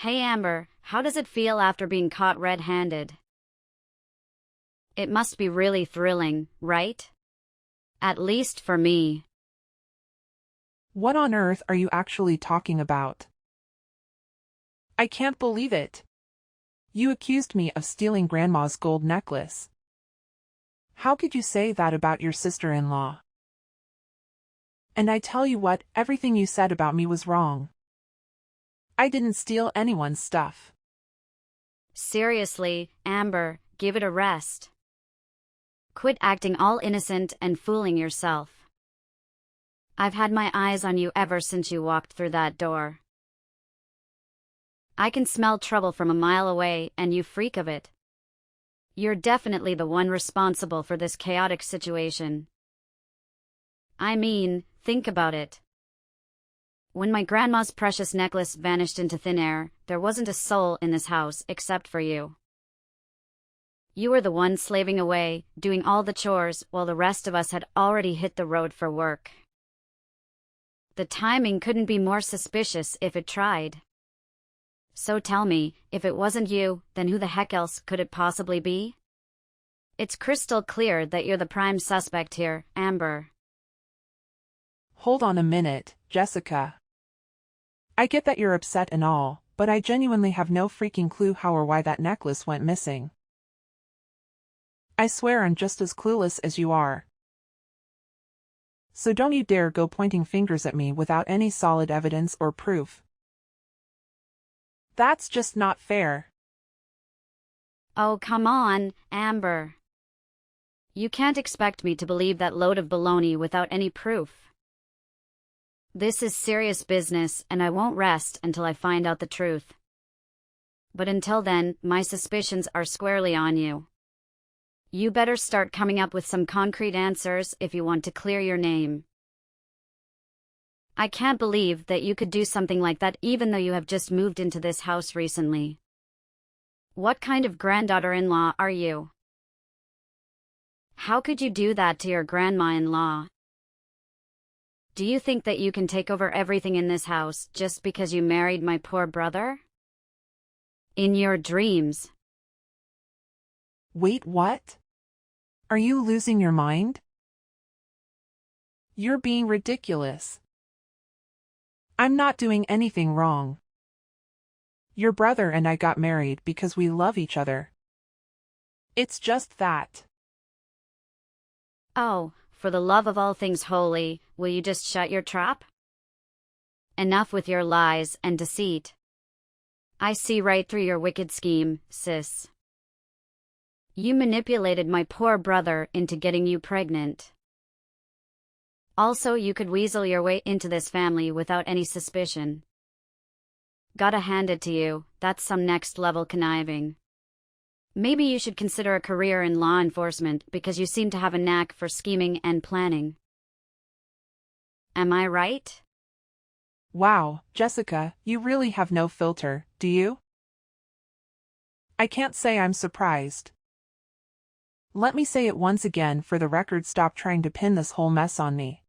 Hey Amber, how does it feel after being caught red-handed? It must be really thrilling, right? At least for me. What on earth are you actually talking about? I can't believe it. You accused me of stealing Grandma's gold necklace. How could you say that about your sister-in-law? And I tell you what, everything you said about me was wrong. I didn't steal anyone's stuff. Seriously, Amber, give it a rest. Quit acting all innocent and fooling yourself. I've had my eyes on you ever since you walked through that door. I can smell trouble from a mile away, and you freak of it. You're definitely the one responsible for this chaotic situation. I mean, think about it. When my grandma's precious necklace vanished into thin air, there wasn't a soul in this house except for you. You were the one slaving away, doing all the chores, while the rest of us had already hit the road for work. The timing couldn't be more suspicious if it tried. So tell me, if it wasn't you, then who the heck else could it possibly be? It's crystal clear that you're the prime suspect here, Amber. Hold on a minute, Jessica. I get that you're upset and all, but I genuinely have no freaking clue how or why that necklace went missing. I swear I'm just as clueless as you are. So don't you dare go pointing fingers at me without any solid evidence or proof. That's just not fair. Oh, come on, Amber. You can't expect me to believe that load of baloney without any proof. This is serious business, and I won't rest until I find out the truth. But until then, my suspicions are squarely on you. You better start coming up with some concrete answers if you want to clear your name. I can't believe that you could do something like that even though you have just moved into this house recently. What kind of granddaughter-in-law are you? How could you do that to your grandma-in-law? Do you think that you can take over everything in this house just because you married my poor brother? In your dreams. Wait, what? Are you losing your mind? You're being ridiculous. I'm not doing anything wrong. Your brother and I got married because we love each other. It's just that. Oh, for the love of all things holy, will you just shut your trap? Enough with your lies and deceit. I see right through your wicked scheme, sis. You manipulated my poor brother into getting you pregnant. Also, you could weasel your way into this family without any suspicion. Gotta hand it to you, that's some next-level conniving. Maybe you should consider a career in law enforcement because you seem to have a knack for scheming and planning. Am I right? Wow, Jessica, you really have no filter, do you? I can't say I'm surprised. Let me say it once again for the record, stop trying to pin this whole mess on me.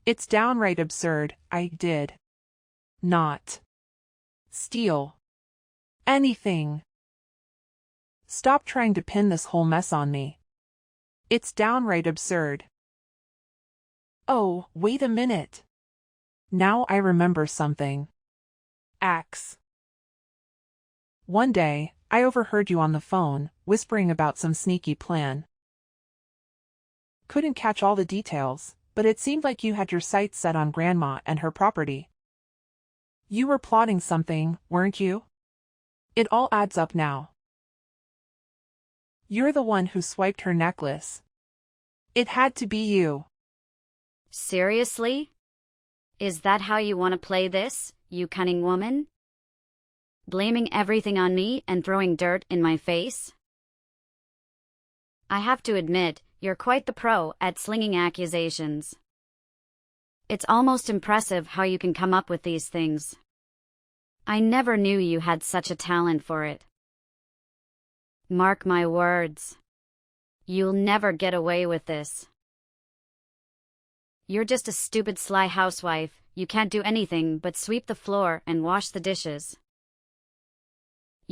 It's downright absurd. I did not steal anything. Stop trying to pin this whole mess on me. It's downright absurd. Oh, wait a minute. Now I remember something. Axe. One day, I overheard you on the phone, whispering about some sneaky plan. Couldn't catch all the details, but it seemed like you had your sights set on Grandma and her property. You were plotting something, weren't you? It all adds up now. You're the one who swiped her necklace. It had to be you. Seriously? Is that how you want to play this, you cunning woman? Blaming everything on me and throwing dirt in my face? I have to admit, you're quite the pro at slinging accusations. It's almost impressive how you can come up with these things. I never knew you had such a talent for it. Mark my words. You'll never get away with this. You're just a stupid sly housewife, you can't do anything but sweep the floor and wash the dishes.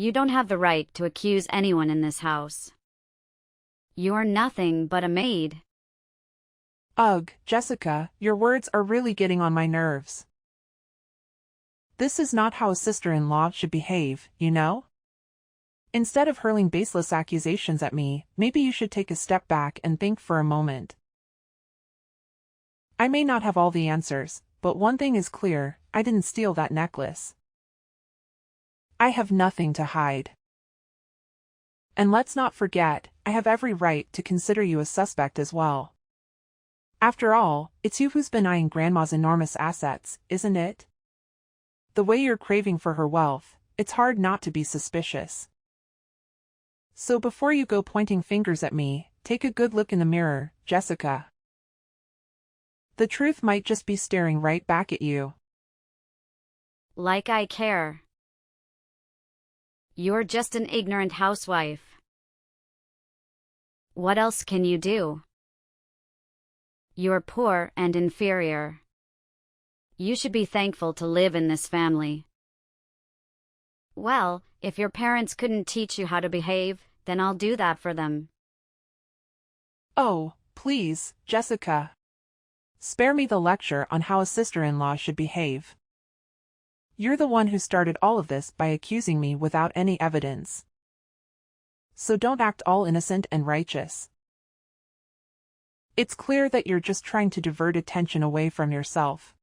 You don't have the right to accuse anyone in this house. You're nothing but a maid. Ugh, Jessica, your words are really getting on my nerves. This is not how a sister-in-law should behave, you know? Instead of hurling baseless accusations at me, maybe you should take a step back and think for a moment. I may not have all the answers, but one thing is clear, I didn't steal that necklace. I have nothing to hide. And let's not forget, I have every right to consider you a suspect as well. After all, it's you who's been eyeing Grandma's enormous assets, isn't it? The way you're craving for her wealth, it's hard not to be suspicious. So before you go pointing fingers at me, take a good look in the mirror, Jessica. The truth might just be staring right back at you. Like I care. You're just an ignorant housewife. What else can you do? You're poor and inferior. You should be thankful to live in this family. Well, if your parents couldn't teach you how to behave, then I'll do that for them. Oh, please, Jessica. Spare me the lecture on how a sister-in-law should behave. You're the one who started all of this by accusing me without any evidence. So don't act all innocent and righteous. It's clear that you're just trying to divert attention away from yourself.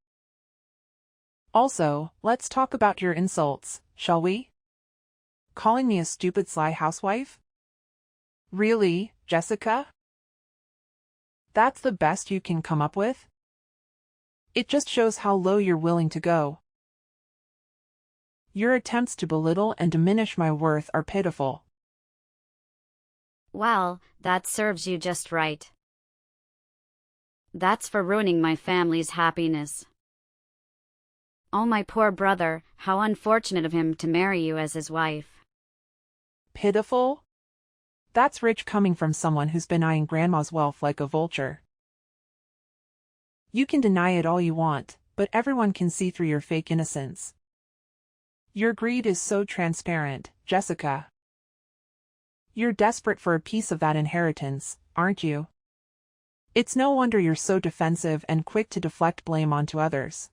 Also, let's talk about your insults, shall we? Calling me a stupid sly housewife? Really, Jessica? That's the best you can come up with? It just shows how low you're willing to go. Your attempts to belittle and diminish my worth are pitiful. Well, that serves you just right. That's for ruining my family's happiness. Oh, my poor brother, how unfortunate of him to marry you as his wife. Pitiful? That's rich coming from someone who's been eyeing Grandma's wealth like a vulture. You can deny it all you want, but everyone can see through your fake innocence. Your greed is so transparent, Jessica. You're desperate for a piece of that inheritance, aren't you? It's no wonder you're so defensive and quick to deflect blame onto others.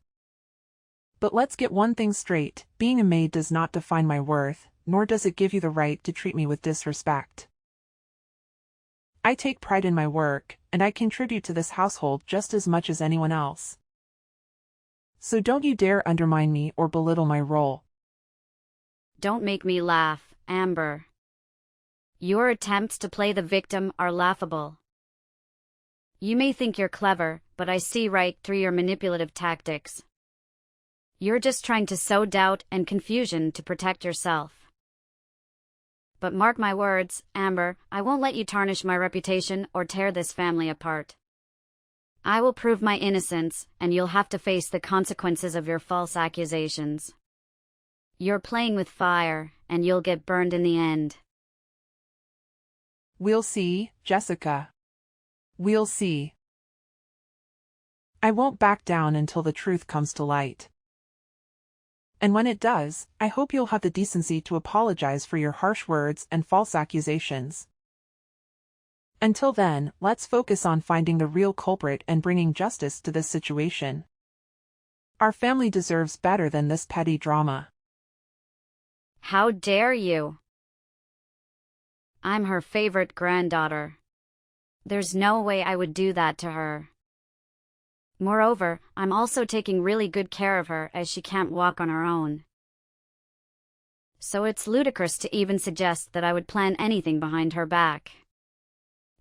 But let's get one thing straight, being a maid does not define my worth, nor does it give you the right to treat me with disrespect. I take pride in my work, and I contribute to this household just as much as anyone else. So don't you dare undermine me or belittle my role. Don't make me laugh, Amber. Your attempts to play the victim are laughable. You may think you're clever, but I see right through your manipulative tactics. You're just trying to sow doubt and confusion to protect yourself. But mark my words, Amber, I won't let you tarnish my reputation or tear this family apart. I will prove my innocence, and you'll have to face the consequences of your false accusations. You're playing with fire, and you'll get burned in the end. We'll see, Jessica. We'll see. I won't back down until the truth comes to light. And when it does, I hope you'll have the decency to apologize for your harsh words and false accusations. Until then, let's focus on finding the real culprit and bringing justice to this situation. Our family deserves better than this petty drama. How dare you? I'm her favorite granddaughter. There's no way I would do that to her. Moreover, I'm also taking really good care of her as she can't walk on her own. So it's ludicrous to even suggest that I would plan anything behind her back.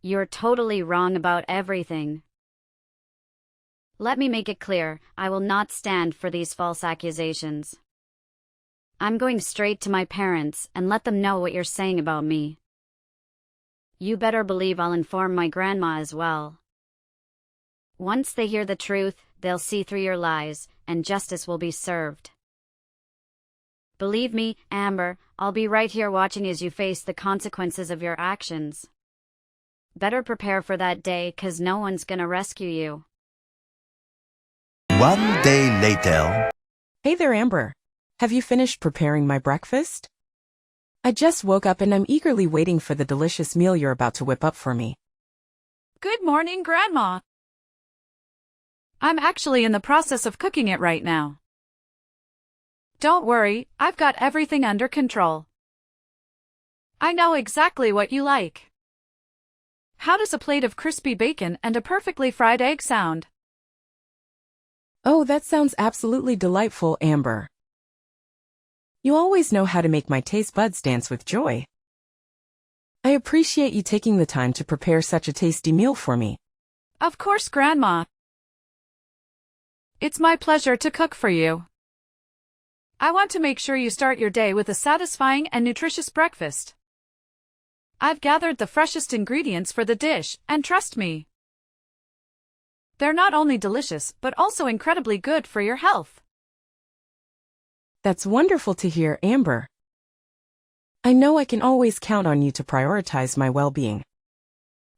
You're totally wrong about everything. Let me make it clear, I will not stand for these false accusations. I'm going straight to my parents and let them know what you're saying about me. You better believe I'll inform my grandma as well. Once they hear the truth, they'll see through your lies, and justice will be served. Believe me, Amber, I'll be right here watching as you face the consequences of your actions. Better prepare for that day, 'cause no one's gonna rescue you. One day later. Hey there, Amber. Have you finished preparing my breakfast? I just woke up and I'm eagerly waiting for the delicious meal you're about to whip up for me. Good morning, Grandma. I'm actually in the process of cooking it right now. Don't worry, I've got everything under control. I know exactly what you like. How does a plate of crispy bacon and a perfectly fried egg sound? Oh, that sounds absolutely delightful, Amber. You always know how to make my taste buds dance with joy. I appreciate you taking the time to prepare such a tasty meal for me. Of course, Grandma. It's my pleasure to cook for you. I want to make sure you start your day with a satisfying and nutritious breakfast. I've gathered the freshest ingredients for the dish, and trust me, they're not only delicious but also incredibly good for your health. That's wonderful to hear, Amber. I know I can always count on you to prioritize my well-being.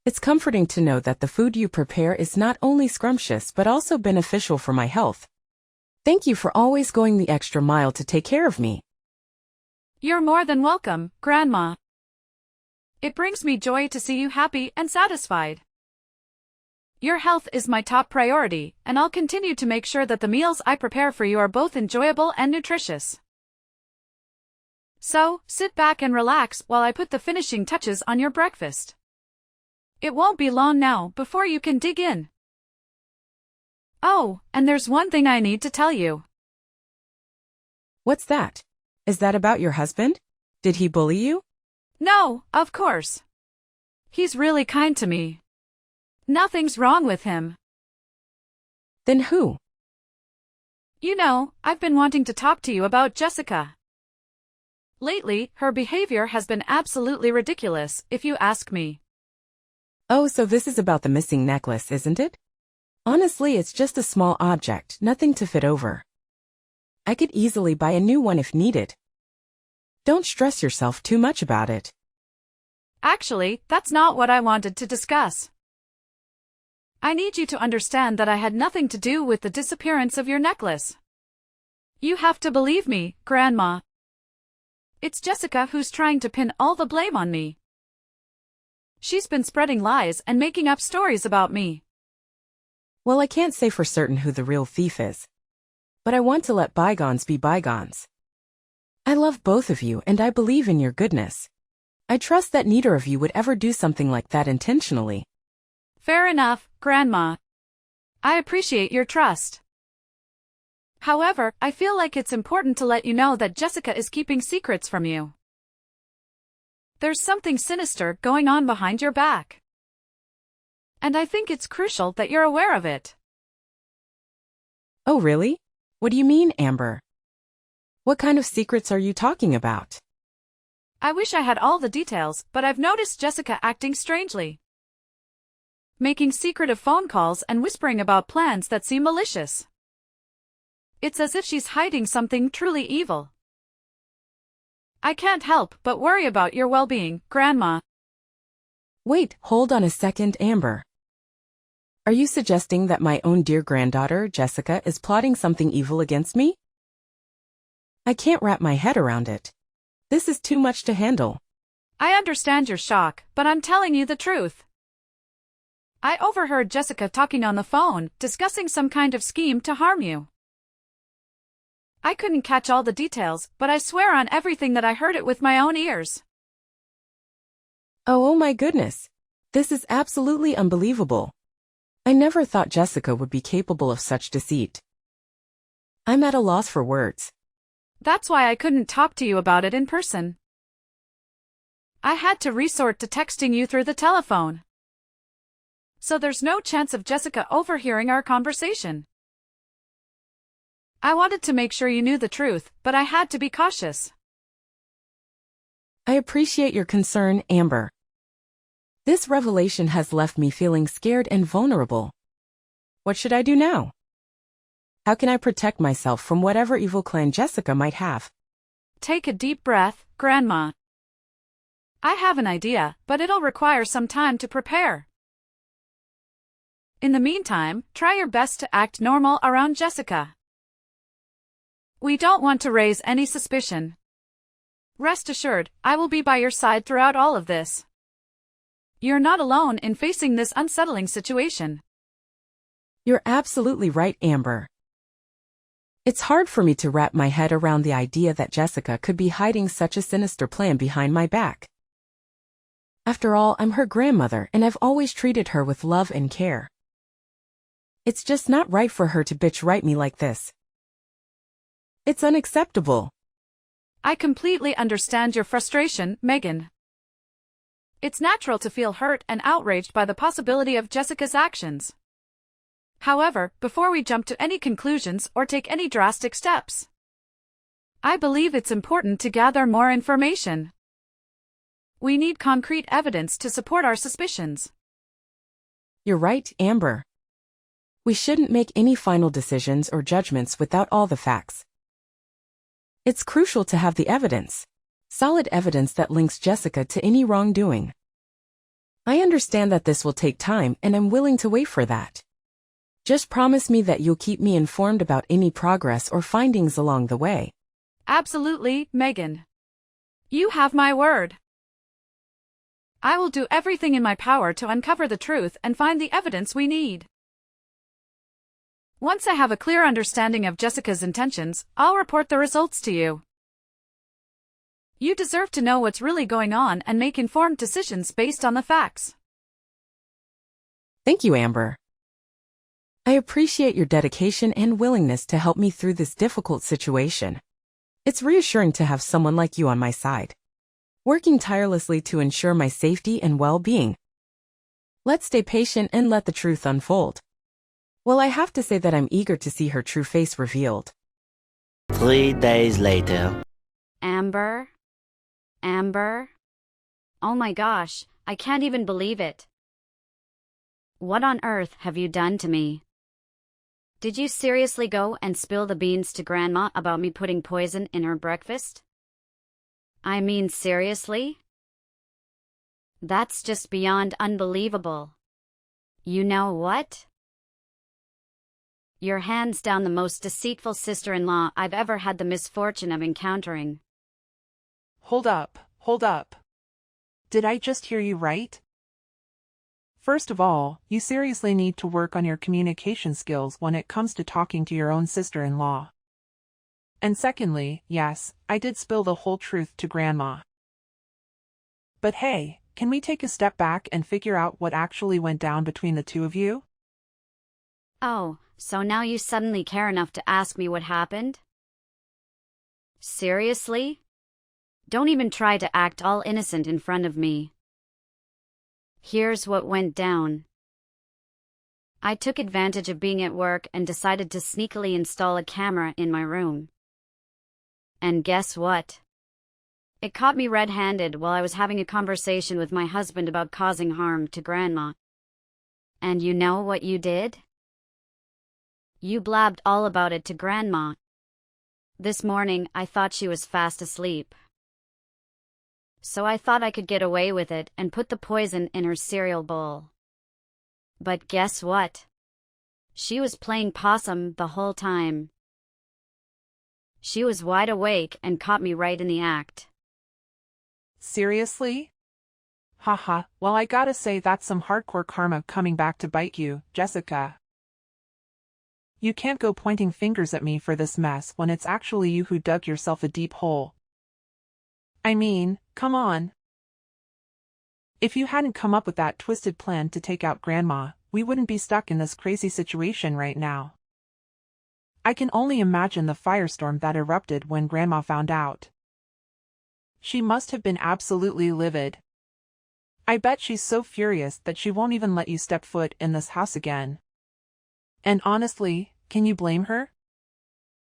It's comforting to know that the food you prepare is not only scrumptious but also beneficial for my health. Thank you for always going the extra mile to take care of me. You're more than welcome, Grandma. It brings me joy to see you happy and satisfied. Your health is my top priority, and I'll continue to make sure that the meals I prepare for you are both enjoyable and nutritious. So, sit back and relax while I put the finishing touches on your breakfast. It won't be long now before you can dig in. Oh, and there's one thing I need to tell you. What's that? Is that about your husband? Did he bully you? No, of course. He's really kind to me. Nothing's wrong with him. Then who? You know, I've been wanting to talk to you about Jessica. Lately, her behavior has been absolutely ridiculous, if you ask me. Oh, so this is about the missing necklace, isn't it? Honestly, it's just a small object, nothing to fit over. I could easily buy a new one if needed. Don't stress yourself too much about it. Actually, that's not what I wanted to discuss. I need you to understand that I had nothing to do with the disappearance of your necklace. You have to believe me, Grandma. It's Jessica who's trying to pin all the blame on me. She's been spreading lies and making up stories about me. Well, I can't say for certain who the real thief is. But I want to let bygones be bygones. I love both of you and I believe in your goodness. I trust that neither of you would ever do something like that intentionally. Fair enough, Grandma. I appreciate your trust. However, I feel like it's important to let you know that Jessica is keeping secrets from you. There's something sinister going on behind your back. And I think it's crucial that you're aware of it. Oh, really? What do you mean, Amber? What kind of secrets are you talking about? I wish I had all the details, but I've noticed Jessica acting strangely. Making secretive phone calls and whispering about plans that seem malicious. It's as if she's hiding something truly evil. I can't help but worry about your well-being, Grandma. Wait, hold on a second, Amber. Are you suggesting that my own dear granddaughter, Jessica, is plotting something evil against me? I can't wrap my head around it. This is too much to handle. I understand your shock, but I'm telling you the truth. I overheard Jessica talking on the phone, discussing some kind of scheme to harm you. I couldn't catch all the details, but I swear on everything that I heard it with my own ears. Oh my goodness. This is absolutely unbelievable. I never thought Jessica would be capable of such deceit. I'm at a loss for words. That's why I couldn't talk to you about it in person. I had to resort to texting you through the telephone. So there's no chance of Jessica overhearing our conversation. I wanted to make sure you knew the truth, but I had to be cautious. I appreciate your concern, Amber. This revelation has left me feeling scared and vulnerable. What should I do now? How can I protect myself from whatever evil plan Jessica might have? Take a deep breath, Grandma. I have an idea, but it'll require some time to prepare. In the meantime, try your best to act normal around Jessica. We don't want to raise any suspicion. Rest assured, I will be by your side throughout all of this. You're not alone in facing this unsettling situation. You're absolutely right, Amber. It's hard for me to wrap my head around the idea that Jessica could be hiding such a sinister plan behind my back. After all, I'm her grandmother and I've always treated her with love and care. It's just not right for her to bitch-right me like this. It's unacceptable. I completely understand your frustration, Megan. It's natural to feel hurt and outraged by the possibility of Jessica's actions. However, before we jump to any conclusions or take any drastic steps, I believe it's important to gather more information. We need concrete evidence to support our suspicions. You're right, Amber. We shouldn't make any final decisions or judgments without all the facts. It's crucial to have the evidence. Solid evidence that links Jessica to any wrongdoing. I understand that this will take time and I'm willing to wait for that. Just promise me that you'll keep me informed about any progress or findings along the way. Absolutely, Megan. You have my word. I will do everything in my power to uncover the truth and find the evidence we need. Once I have a clear understanding of Jessica's intentions, I'll report the results to you. You deserve to know what's really going on and make informed decisions based on the facts. Thank you, Amber. I appreciate your dedication and willingness to help me through this difficult situation. It's reassuring to have someone like you on my side, working tirelessly to ensure my safety and well-being. Let's stay patient and let the truth unfold. Well, I have to say that I'm eager to see her true face revealed. 3 days later. Amber? Amber? Oh my gosh, I can't even believe it. What on earth have you done to me? Did you seriously go and spill the beans to Grandma about me putting poison in her breakfast? I mean, seriously? That's just beyond unbelievable. You know what? You're hands down the most deceitful sister-in-law I've ever had the misfortune of encountering. Hold up, hold up. Did I just hear you right? First of all, you seriously need to work on your communication skills when it comes to talking to your own sister-in-law. And secondly, yes, I did spill the whole truth to Grandma. But hey, can we take a step back and figure out what actually went down between the two of you? Oh, so now you suddenly care enough to ask me what happened? Seriously? Don't even try to act all innocent in front of me. Here's what went down. I took advantage of being at work and decided to sneakily install a camera in my room. And guess what? It caught me red-handed while I was having a conversation with my husband about causing harm to Grandma. And you know what you did? You blabbed all about it to Grandma. This morning, I thought she was fast asleep. So I thought I could get away with it and put the poison in her cereal bowl. But guess what? She was playing possum the whole time. She was wide awake and caught me right in the act. Seriously? Haha, well, I gotta say that's some hardcore karma coming back to bite you, Jessica. You can't go pointing fingers at me for this mess when it's actually you who dug yourself a deep hole. I mean, come on. If you hadn't come up with that twisted plan to take out Grandma, we wouldn't be stuck in this crazy situation right now. I can only imagine the firestorm that erupted when Grandma found out. She must have been absolutely livid. I bet she's so furious that she won't even let you step foot in this house again. And honestly, can you blame her?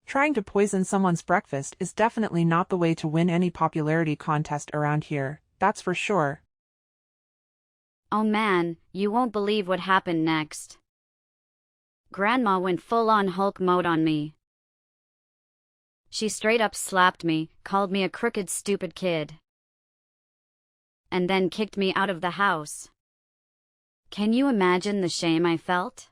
Trying to poison someone's breakfast is definitely not the way to win any popularity contest around here, that's for sure. Oh man, you won't believe what happened next. Grandma went full-on Hulk mode on me. She straight up slapped me, called me a crooked stupid kid, and then kicked me out of the house. Can you imagine the shame I felt?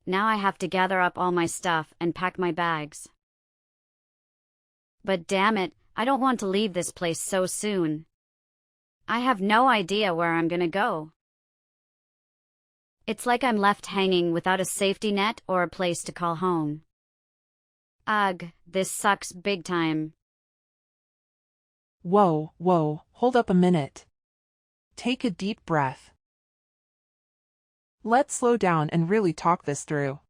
Now I have to gather up all my stuff and pack my bags. But damn it, I don't want to leave this place so soon. I have no idea where I'm gonna go. It's like I'm left hanging without a safety net or a place to call home. Ugh, this sucks big time. Whoa, hold up a minute. Take a deep breath. Let's slow down and really talk this through.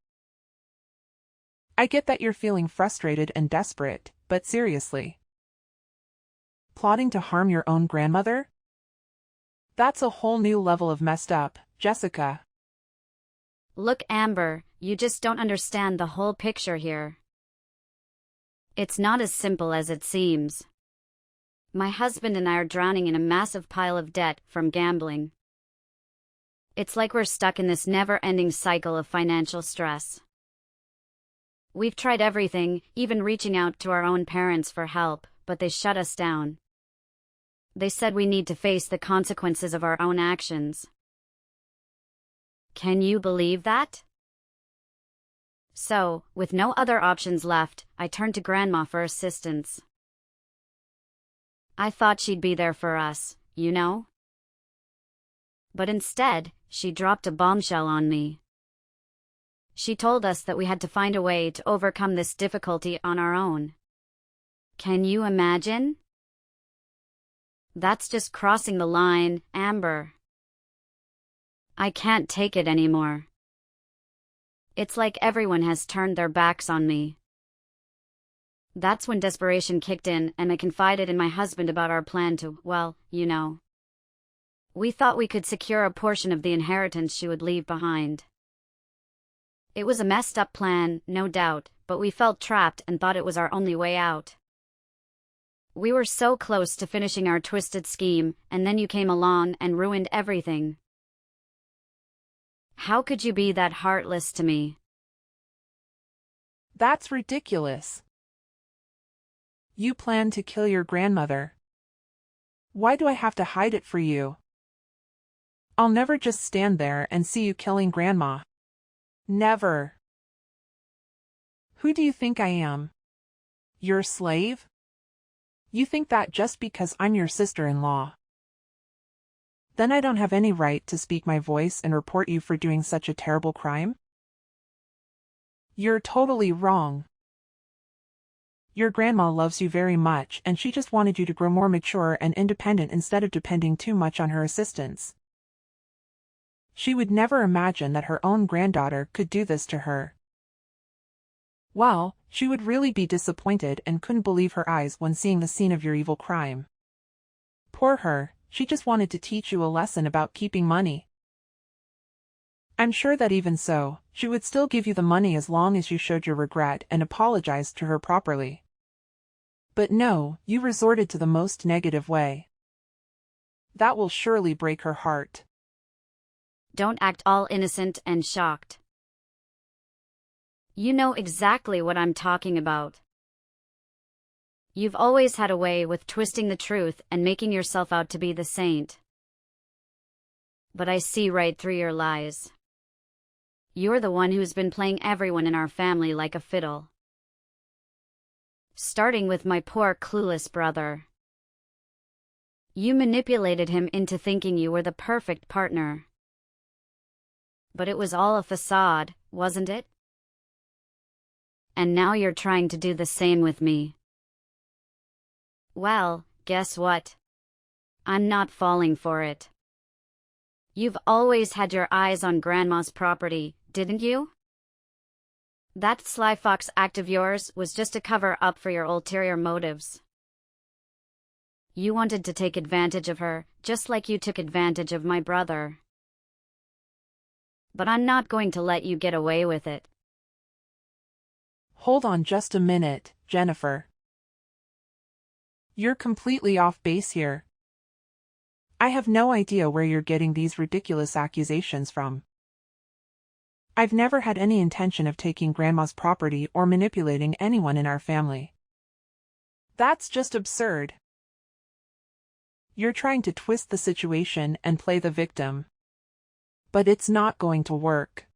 I get that you're feeling frustrated and desperate, but seriously. Plotting to harm your own grandmother? That's a whole new level of messed up, Jessica. Look, Amber, you just don't understand the whole picture here. It's not as simple as it seems. My husband and I are drowning in a massive pile of debt from gambling. It's like we're stuck in this never-ending cycle of financial stress. We've tried everything, even reaching out to our own parents for help, but they shut us down. They said we need to face the consequences of our own actions. Can you believe that? So, with no other options left, I turned to Grandma for assistance. I thought she'd be there for us, you know? But instead, she dropped a bombshell on me. She told us that we had to find a way to overcome this difficulty on our own. Can you imagine? That's just crossing the line, Amber. I can't take it anymore. It's like everyone has turned their backs on me. That's when desperation kicked in and I confided in my husband about our plan to, well, you know. We thought we could secure a portion of the inheritance she would leave behind. It was a messed up plan, no doubt, but we felt trapped and thought it was our only way out. We were so close to finishing our twisted scheme, and then you came along and ruined everything. How could you be that heartless to me? That's ridiculous. You planned to kill your grandmother. Why do I have to hide it for you? I'll never just stand there and see you killing Grandma. Never. Who do you think I am? Your slave? You think that just because I'm your sister-in-law? Then I don't have any right to speak my voice and report you for doing such a terrible crime? You're totally wrong. Your grandma loves you very much and she just wanted you to grow more mature and independent instead of depending too much on her assistance. She would never imagine that her own granddaughter could do this to her. Well, she would really be disappointed and couldn't believe her eyes when seeing the scene of your evil crime. Poor her, she just wanted to teach you a lesson about keeping money. I'm sure that even so, she would still give you the money as long as you showed your regret and apologized to her properly. But no, you resorted to the most negative way. That will surely break her heart. Don't act all innocent and shocked. You know exactly what I'm talking about. You've always had a way with twisting the truth and making yourself out to be the saint. But I see right through your lies. You're the one who's been playing everyone in our family like a fiddle. Starting with my poor clueless brother. You manipulated him into thinking you were the perfect partner. But it was all a facade, wasn't it? And now you're trying to do the same with me. Well, guess what? I'm not falling for it. You've always had your eyes on Grandma's property, didn't you? That sly fox act of yours was just a cover-up for your ulterior motives. You wanted to take advantage of her, just like you took advantage of my brother. But I'm not going to let you get away with it. Hold on just a minute, Jennifer. You're completely off base here. I have no idea where you're getting these ridiculous accusations from. I've never had any intention of taking Grandma's property or manipulating anyone in our family. That's just absurd. You're trying to twist the situation and play the victim. But it's not going to work.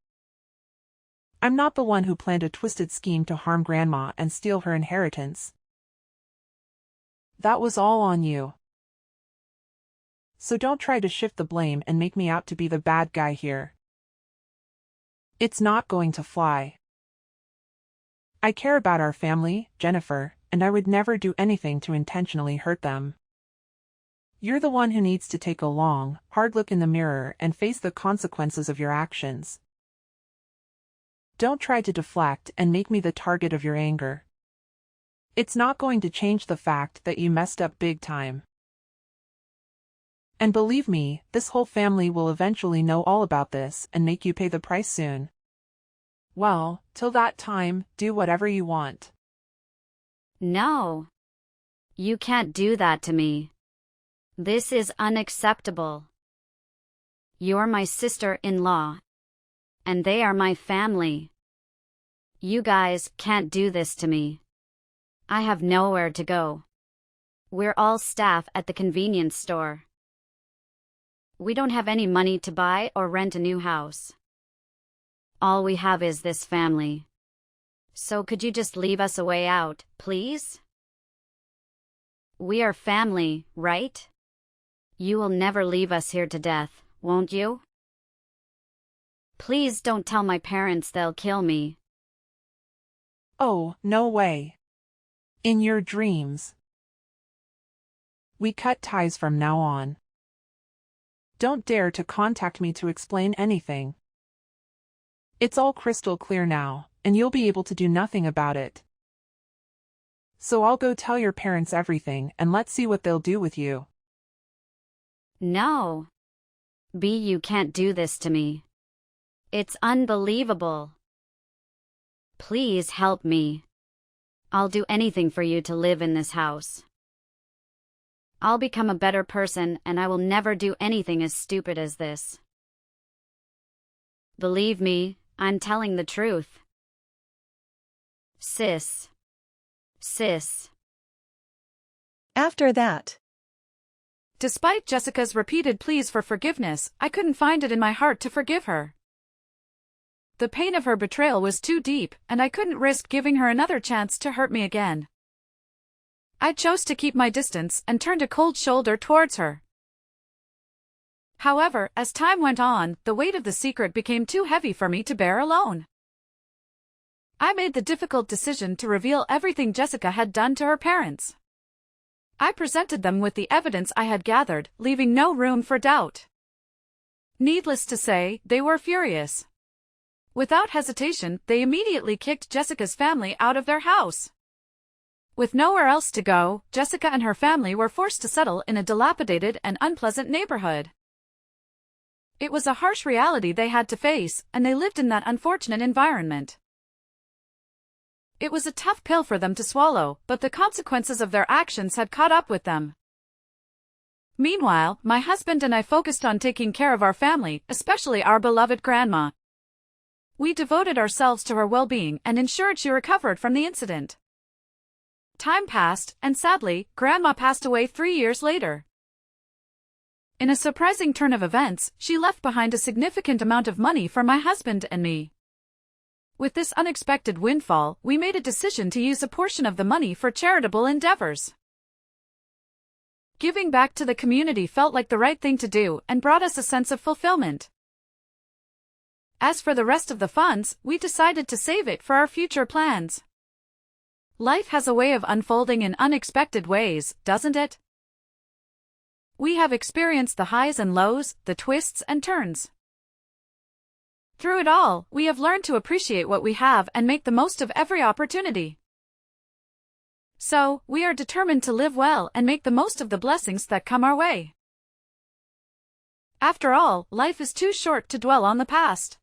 I'm not the one who planned a twisted scheme to harm Grandma and steal her inheritance. That was all on you. So don't try to shift the blame and make me out to be the bad guy here. It's not going to fly. I care about our family, Jennifer, and I would never do anything to intentionally hurt them. You're the one who needs to take a long, hard look in the mirror and face the consequences of your actions. Don't try to deflect and make me the target of your anger. It's not going to change the fact that you messed up big time. And believe me, this whole family will eventually know all about this and make you pay the price soon. Well, till that time, do whatever you want. No. You can't do that to me. This is unacceptable. You're my sister-in-law. And they are my family. You guys can't do this to me. I have nowhere to go. We're all staff at the convenience store. We don't have any money to buy or rent a new house. All we have is this family. So could you just leave us a way out, please? We are family, right? You will never leave us here to death, won't you? Please don't tell my parents, they'll kill me. Oh, no way. In your dreams. We cut ties from now on. Don't dare to contact me to explain anything. It's all crystal clear now, and you'll be able to do nothing about it. So I'll go tell your parents everything and let's see what they'll do with you. No. B, you can't do this to me. It's unbelievable. Please help me. I'll do anything for you to live in this house. I'll become a better person and I will never do anything as stupid as this. Believe me, I'm telling the truth. Sis. After that, Despite Jessica's repeated pleas for forgiveness, I couldn't find it in my heart to forgive her. The pain of her betrayal was too deep, and I couldn't risk giving her another chance to hurt me again. I chose to keep my distance and turned a cold shoulder towards her. However, as time went on, the weight of the secret became too heavy for me to bear alone. I made the difficult decision to reveal everything Jessica had done to her parents. I presented them with the evidence I had gathered, leaving no room for doubt. Needless to say, they were furious. Without hesitation, they immediately kicked Jessica's family out of their house. With nowhere else to go, Jessica and her family were forced to settle in a dilapidated and unpleasant neighborhood. It was a harsh reality they had to face, and they lived in that unfortunate environment. It was a tough pill for them to swallow, but the consequences of their actions had caught up with them. Meanwhile, my husband and I focused on taking care of our family, especially our beloved grandma. We devoted ourselves to her well-being and ensured she recovered from the incident. Time passed, and sadly, Grandma passed away 3 years later. In a surprising turn of events, she left behind a significant amount of money for my husband and me. With this unexpected windfall, we made a decision to use a portion of the money for charitable endeavors. Giving back to the community felt like the right thing to do and brought us a sense of fulfillment. As for the rest of the funds, we decided to save it for our future plans. Life has a way of unfolding in unexpected ways, doesn't it? We have experienced the highs and lows, the twists and turns. Through it all, we have learned to appreciate what we have and make the most of every opportunity. So, we are determined to live well and make the most of the blessings that come our way. After all, life is too short to dwell on the past.